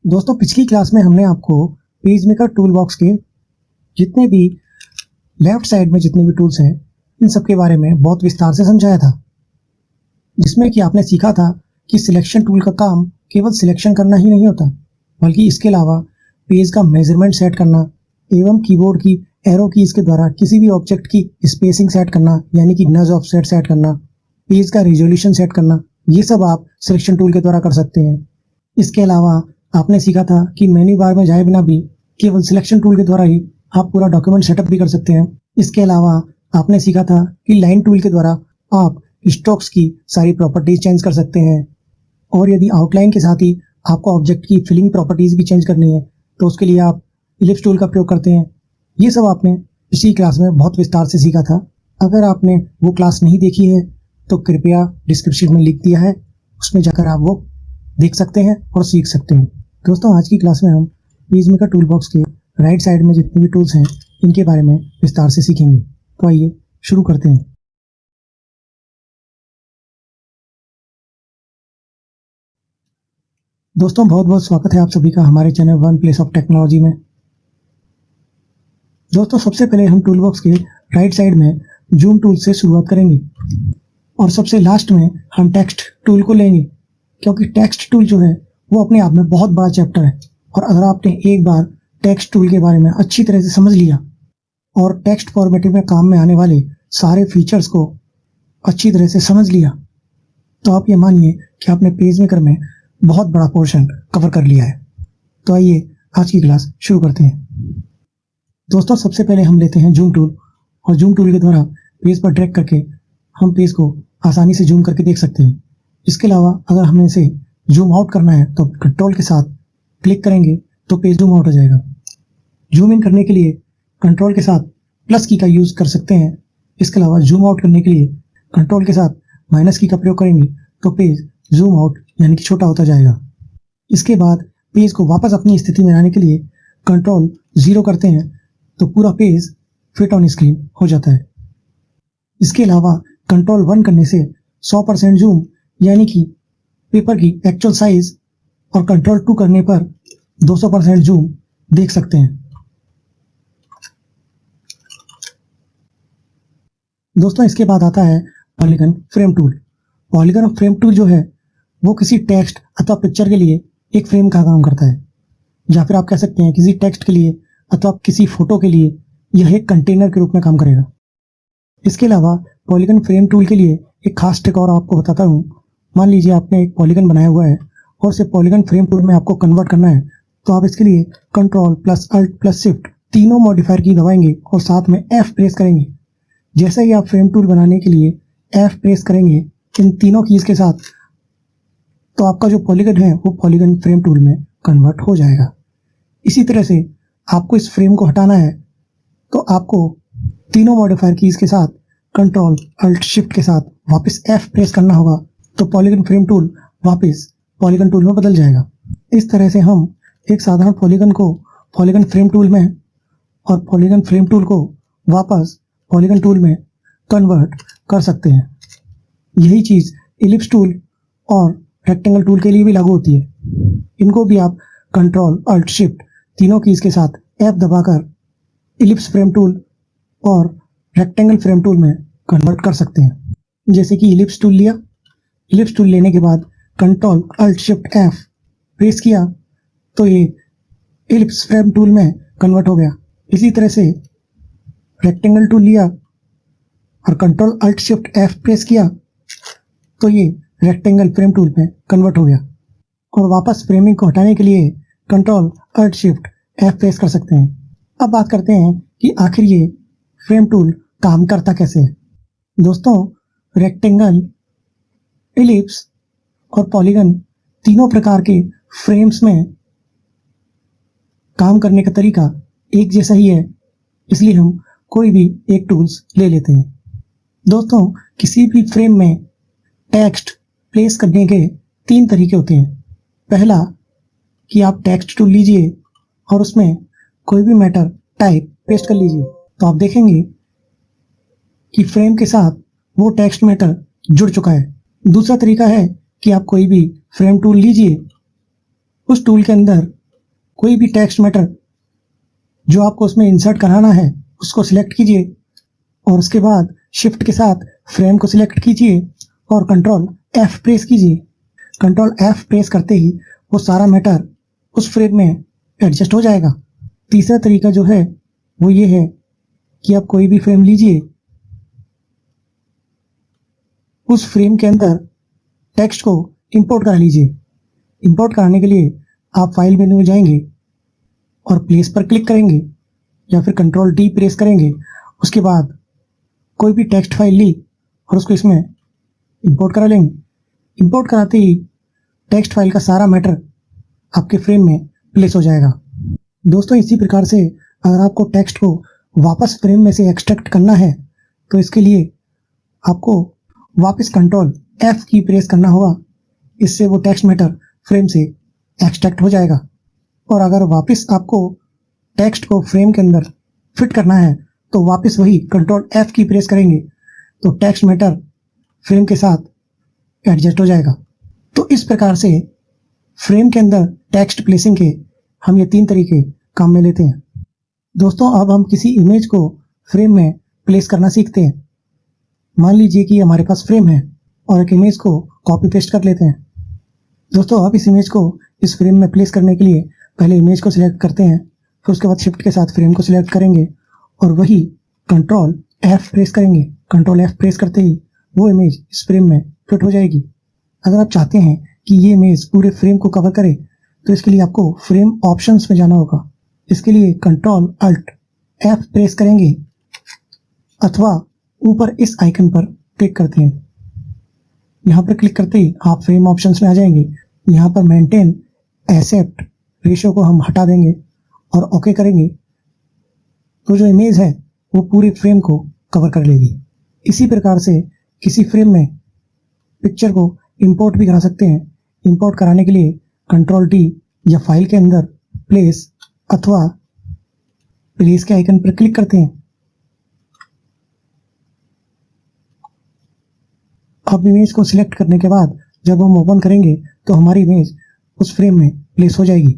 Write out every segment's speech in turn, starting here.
दोस्तों पिछली क्लास में हमने आपको पेज मेकर टूल बॉक्स के जितने भी लेफ्ट साइड में जितने भी टूल्स हैं इन सब के बारे में बहुत विस्तार से समझाया था, जिसमें कि आपने सीखा था कि सिलेक्शन टूल का काम केवल सिलेक्शन करना ही नहीं होता, बल्कि इसके अलावा पेज का मेजरमेंट सेट करना एवं कीबोर्ड की एरो कीज के द्वारा किसी भी ऑब्जेक्ट की स्पेसिंग सेट करना यानी कि नज ऑफसेट सेट करना, पेज का रेजोल्यूशन सेट करना, ये सब आप सिलेक्शन टूल के द्वारा कर सकते हैं। इसके अलावा आपने सीखा था कि मेन्यू बार में जाए बिना भी केवल सिलेक्शन टूल के द्वारा ही आप पूरा डॉक्यूमेंट सेटअप भी कर सकते हैं। इसके अलावा आपने सीखा था कि लाइन टूल के द्वारा आप स्ट्रोक्स की सारी प्रॉपर्टीज चेंज कर सकते हैं, और यदि आउटलाइन के साथ ही आपको ऑब्जेक्ट की फिलिंग प्रॉपर्टीज भी चेंज करनी है तो उसके लिए आप इलिप्स टूल का प्रयोग करते हैं। ये सब आपने पिछली क्लास में बहुत विस्तार से सीखा था। अगर आपने वो क्लास नहीं देखी है तो कृपया डिस्क्रिप्शन में लिख दिया है, उसमें जाकर आप वो देख सकते हैं और सीख सकते हैं। दोस्तों आज की क्लास में हम पेज मेकर टूल बॉक्स के राइट साइड में जितने भी टूल्स हैं इनके बारे में विस्तार से सीखेंगे। तो आइए शुरू करते हैं। दोस्तों बहुत बहुत स्वागत है आप सभी का हमारे channel one place of technology में। दोस्तों सबसे पहले हम टूल बॉक्स के राइट साइड में जूम टूल से शुरुआत करेंगे और सबसे लास्ट में हम टेक्स्ट टूल को लेंगे, क्योंकि टेक्स्ट टूल जो है वो अपने आप में बहुत बड़ा चैप्टर है। और अगर आपने एक बार टेक्स्ट टूल के बारे में अच्छी तरह से समझ लिया और टेक्स्ट फॉर्मेटिंग में काम में आने वाले सारे फीचर्स को अच्छी तरह से समझ लिया तो आप ये मानिए कि आपने पेज मेकर में बहुत बड़ा पोर्शन कवर कर लिया है। तो आइए आज की क्लास शुरू करते हैं। दोस्तों सबसे पहले हम लेते हैं जूम टूल, और जूम टूल के द्वारा पेज पर ड्रैग करके हम पेज को आसानी से जूम करके देख सकते हैं। इसके अलावा अगर हमें इसे जूम आउट करना है तो कंट्रोल के साथ क्लिक करेंगे तो पेज जूम आउट हो जाएगा। जूम इन करने के लिए कंट्रोल के साथ प्लस की का यूज़ कर सकते हैं। इसके अलावा जूम आउट करने के लिए कंट्रोल के साथ माइनस की का प्रयोग करेंगे तो पेज जूम आउट यानी कि छोटा होता जाएगा। इसके बाद पेज को वापस अपनी स्थिति में लाने के लिए कंट्रोल 0 करते हैं तो पूरा पेज फिट ऑन स्क्रीन हो जाता है। इसके अलावा कंट्रोल 1 करने से 100% जूम यानी कि पेपर की एक्चुअल साइज, और कंट्रोल 2 करने पर 200% जूम देख सकते हैं। दोस्तों इसके बाद आता है polygon frame tool. Polygon frame tool जो है वो किसी टेक्स्ट अथवा पिक्चर के लिए एक फ्रेम का काम करता है, या फिर आप कह सकते हैं किसी टेक्स्ट के लिए अथवा किसी फोटो के लिए यह एक कंटेनर के रूप में काम करेगा। इसके अलावा पॉलीगन फ्रेम टूल के लिए एक खास ट्रिक और आपको बताता हूँ। मान लीजिए आपने एक पॉलीगन बनाया हुआ है और उसे पॉलीगन फ्रेम टूल में आपको कन्वर्ट करना है, तो आप इसके लिए control plus alt plus shift तीनों मॉडिफायर की दबाएंगे और साथ में F प्रेस करेंगे। जैसे ही आप फ्रेम टूल बनाने के लिए F प्रेस करेंगे इन तीनों कीज के साथ, तो आपका जो पॉलीगन है वो पॉलीगन फ्रेम टूल में कन्वर्ट हो जाएगा। इसी तरह से आपको इस फ्रेम को हटाना है तो आपको तीनों मॉडिफायर कीज के साथ कंट्रोल अल्ट शिफ्ट के साथ वापस F प्रेस करना होगा, तो पॉलीगन फ्रेम टूल वापस पॉलीगन टूल में बदल जाएगा। इस तरह से हम एक साधारण पॉलीगन को पॉलीगन फ्रेम टूल में और पॉलीगन फ्रेम टूल को वापस पॉलीगन टूल में कन्वर्ट कर सकते हैं। यही चीज़ इलिप्स टूल और रेक्टेंगल टूल के लिए भी लागू होती है। इनको भी आप कंट्रोल अल्ट शिफ्ट तीनों कीज के साथ F दबाकर इलिप्स फ्रेम टूल और रेक्टेंगल फ्रेम टूल में कन्वर्ट कर सकते हैं। जैसे कि इलिप्स टूल लिया, इलिप्स टूल लेने के बाद control alt shift F press किया तो ये इलिप्स फ्रेम टूल में कन्वर्ट हो गया। इसी तरह से रेक्टेंगल टूल लिया और control alt shift F press किया तो ये रेक्टेंगल फ्रेम टूल में कन्वर्ट हो गया। और वापस फ्रेमिंग को हटाने के लिए control alt shift F press कर सकते हैं। अब बात करते हैं कि आखिर ये फ्रेम टूल काम करता कैसे है। दोस्तों रेक्टेंगल, इलिप्स और पॉलीगन तीनों प्रकार के फ्रेम्स में काम करने का तरीका एक जैसा ही है, इसलिए हम कोई भी एक टूल्स ले लेते हैं। दोस्तों किसी भी फ्रेम में टेक्स्ट प्लेस करने के 3 तरीके होते हैं। पहला कि आप टेक्स्ट टूल लीजिए और उसमें कोई भी मैटर टाइप पेस्ट कर लीजिए, तो आप देखेंगे कि फ्रेम के साथ वो टेक्स्ट मैटर जुड़ चुका है। दूसरा तरीका है कि आप कोई भी फ्रेम टूल लीजिए, उस टूल के अंदर कोई भी टेक्स्ट मैटर जो आपको उसमें इंसर्ट कराना है उसको सिलेक्ट कीजिए और उसके बाद शिफ्ट के साथ फ्रेम को सिलेक्ट कीजिए और कंट्रोल F प्रेस कीजिए। कंट्रोल F प्रेस करते ही वो सारा मैटर उस फ्रेम में एडजस्ट हो जाएगा। तीसरा तरीका जो है वो ये है कि आप कोई भी फ्रेम लीजिए, उस फ्रेम के अंदर टेक्स्ट को इंपोर्ट करा लीजिए। इंपोर्ट कराने के लिए आप फाइल मेनू में जाएंगे और प्लेस पर क्लिक करेंगे या फिर कंट्रोल D प्रेस करेंगे। उसके बाद कोई भी टेक्स्ट फाइल ली और उसको इसमें इंपोर्ट करा लेंगे। इंपोर्ट कराते ही टेक्स्ट फाइल का सारा मैटर आपके फ्रेम में प्लेस हो जाएगा। दोस्तों इसी प्रकार से अगर आपको टेक्स्ट को वापस फ्रेम में से एक्सट्रैक्ट करना है तो इसके लिए आपको वापस कंट्रोल F की प्रेस करना होगा। इससे वो टेक्स्ट मैटर फ्रेम से एक्सट्रैक्ट हो जाएगा। और अगर वापस आपको टेक्स्ट को फ्रेम के अंदर फिट करना है तो वापस वही कंट्रोल F की प्रेस करेंगे तो टेक्स्ट मैटर फ्रेम के साथ एडजस्ट हो जाएगा। तो इस प्रकार से फ्रेम के अंदर टेक्स्ट प्लेसिंग के हम ये 3 तरीके काम में लेते हैं। दोस्तों अब हम किसी इमेज को फ्रेम में प्लेस करना सीखते हैं। मान लीजिए कि हमारे पास फ्रेम है और एक इमेज को कॉपी पेस्ट कर लेते हैं। दोस्तों अब इस इमेज को इस फ्रेम में प्लेस करने के लिए पहले इमेज को सिलेक्ट करते हैं, फिर उसके बाद शिफ्ट के साथ फ्रेम को सिलेक्ट करेंगे और वही कंट्रोल F प्रेस करेंगे। कंट्रोल F प्रेस करते ही वो इमेज इस फ्रेम में फिट हो जाएगी। अगर आप चाहते हैं कि ये इमेज पूरे फ्रेम को कवर करे तो इसके लिए आपको फ्रेम ऑप्शंस में जाना होगा। इसके लिए कंट्रोल Alt F प्रेस करेंगे अथवा ऊपर इस आइकन पर क्लिक करते हैं। यहाँ पर क्लिक करते ही आप फ्रेम ऑप्शंस में आ जाएंगे। यहाँ पर मेंटेन एस्पेक्ट रेशियो को हम हटा देंगे और ओके करेंगे तो जो इमेज है वो पूरे फ्रेम को कवर कर लेगी। इसी प्रकार से किसी फ्रेम में पिक्चर को इंपोर्ट भी करा सकते हैं। इंपोर्ट कराने के लिए कंट्रोल D या फाइल के अंदर प्लेस अथवा प्लेस के आइकन पर क्लिक करते हैं। अब इमेज को सिलेक्ट करने के बाद जब हम ओपन करेंगे तो हमारी इमेज उस फ्रेम में प्लेस हो जाएगी।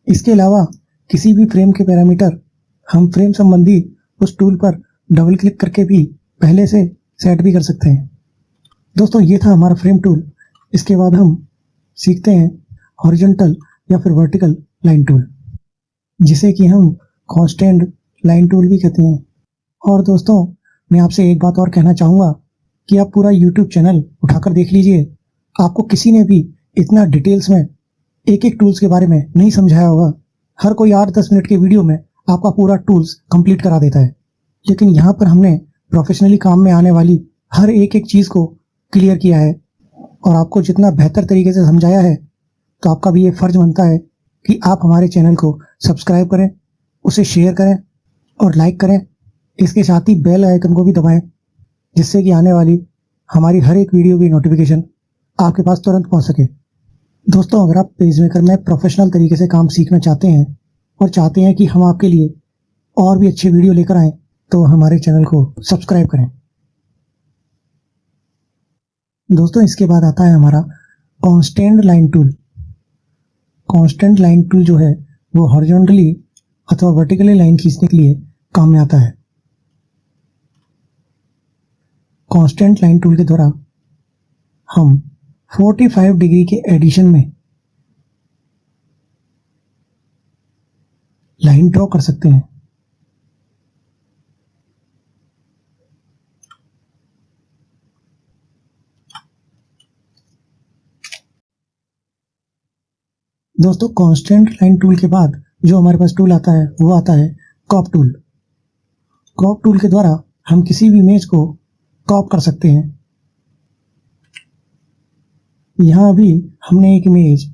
इसके अलावा किसी भी फ्रेम के पैरामीटर हम फ्रेम संबंधी उस टूल पर डबल क्लिक करके भी पहले से सेट भी कर सकते हैं। दोस्तों ये था हमारा फ्रेम टूल। इसके बाद हम सीखते हैं हॉरिजॉन्टल या फिर वर्टिकल लाइन टूल, जिसे कि हम कांस्टेंट लाइन टूल भी कहते हैं। और दोस्तों मैं आपसे एक बात और कहना चाहूँगा कि आप पूरा YouTube चैनल उठाकर देख लीजिए। आपको किसी ने भी इतना डिटेल्स में एक एक टूल्स के बारे में नहीं समझाया होगा। हर कोई 8-10 मिनट के वीडियो में आपका पूरा टूल्स कंप्लीट करा देता है, लेकिन यहाँ पर हमने प्रोफेशनली काम में आने वाली हर एक एक चीज़ को क्लियर किया है और आपको जितना बेहतर तरीके से समझाया है तो आपका भी ये फर्ज बनता है कि आप हमारे चैनल को सब्सक्राइब करें, उसे शेयर करें और लाइक करें। इसके साथ ही बेल आइकन को भी दबाएं, जिससे कि आने वाली हमारी हर एक वीडियो की नोटिफिकेशन आपके पास तुरंत पहुंच सके। दोस्तों अगर आप पेजमेकर में प्रोफेशनल तरीके से काम सीखना चाहते हैं और चाहते हैं कि हम आपके लिए और भी अच्छे वीडियो लेकर आएँ तो हमारे चैनल को सब्सक्राइब करें। दोस्तों इसके बाद आता है हमारा constant line tool. Constant line tool जो है वो हॉरिजॉन्टली अथवा वर्टिकली लाइन खींचने के लिए काम में आता है। कांस्टेंट लाइन टूल के द्वारा हम 45 डिग्री के एडिशन में लाइन ड्रॉ कर सकते हैं। दोस्तों कांस्टेंट लाइन टूल के बाद जो हमारे पास टूल आता है वो आता है क्रॉप टूल। क्रॉप टूल के द्वारा हम किसी भी इमेज को क्रॉप कर सकते हैं। यहाँ अभी हमने एक इमेज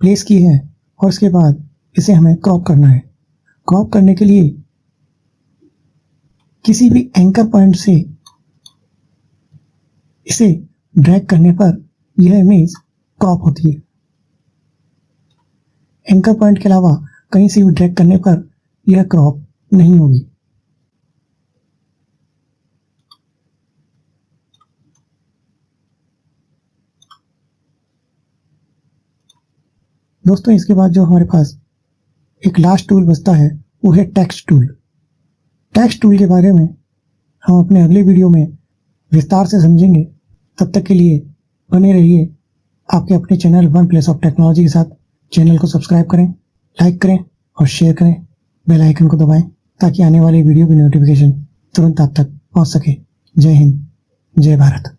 प्लेस की है और उसके बाद इसे हमें क्रॉप करना है। क्रॉप करने के लिए किसी भी एंकर पॉइंट से इसे ड्रैग करने पर यह इमेज क्रॉप होती है। एंकर पॉइंट के अलावा कहीं से भी ड्रैग करने पर यह क्रॉप नहीं होगी। दोस्तों इसके बाद जो हमारे पास एक लास्ट टूल बचता है वो है टेक्स्ट टूल। टेक्स्ट टूल के बारे में हम अपने अगले वीडियो में विस्तार से समझेंगे। तब तक के लिए बने रहिए आपके अपने channel one place of technology के साथ। चैनल को सब्सक्राइब करें, लाइक करें और शेयर करें। बेल आइकन को दबाएं ताकि आने वाली वीडियो की नोटिफिकेशन तुरंत आप तक पहुंच सके। जय हिंद, जय भारत।